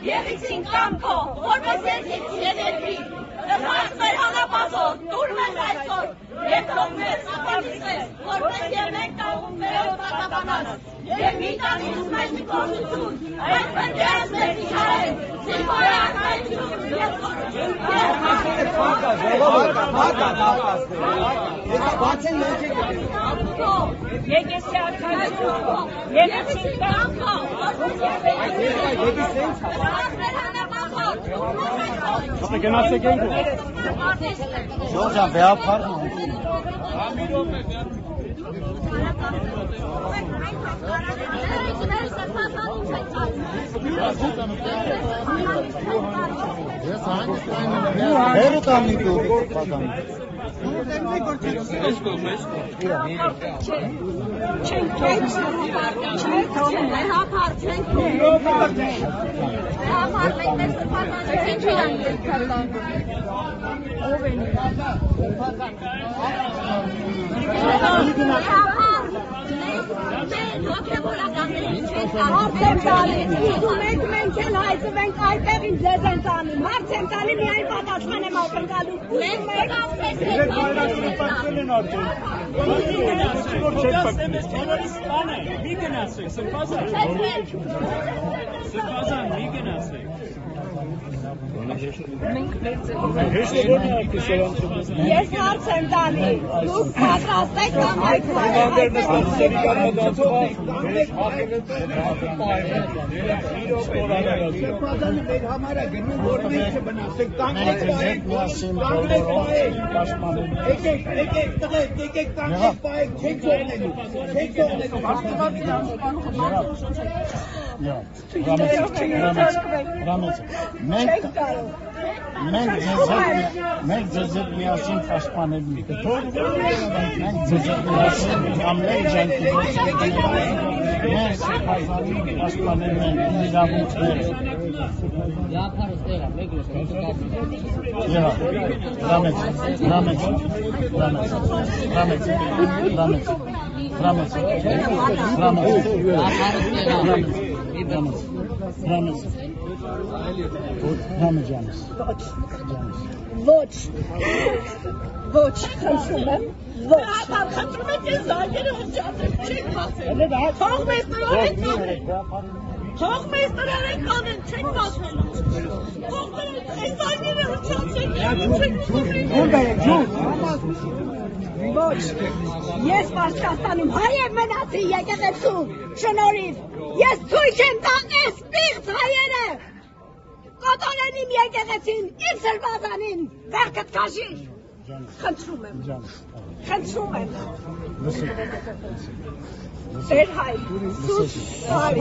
Եղիցին կամքո, որպես երկիք երերվի, դխարցվեր հանապազոր, տուրմես այսօր, երկրով մեզ ապանիսես, որպես և մենք կաղում վերով պատաբանած, և մի տանից մեջ մի կործություն, այդ պնդերս մեզ իհարեն, զինվորը ակայություն և կործություն, Եկեսի ակայություն, եղիցին կամքո, Գնացեք ենք Ժորժան վեապար Հերը տամի դու պատանի մենք էլ հայտնվենք այդտեղ ինձ ձեզ են տանում, հարց եմ տանի միայն պատասխան եմ ակնկալում։ Մի գնացեք, սրբազան, մի գնացեք Ես հարց եմ տանի, դուք պատրաստ եք կամ Մենք ձեզ հետ միասին պաշտպանելու ենք։ Մենք ձեզ հետ միասին ամեն ջանքի մեր սրբազանի պաշտպանելու ենք իրավունքները։ Ոչ, խնդրում եմ, ոչ։ Խնդրում եք ես զայգերը հնչացեք, չեք բացել։ Թող մեզ տրորեն կանեն։ Թող մեզ տրորեն կանեն, չեք բացել։ Թող այս զայգերը հնչացեք, Ոչ, ես Վարշկաստանում հայ եմ մնացի եկեղեցու շնորհիվ, ես ցույց եմ տա այս պիղծ հայերը, կոտորեն իմ եկեղեցին, իմ սրբազանին, վերքդ քաշի, խնդրում եմ, Տեր հայ, սուս հայ,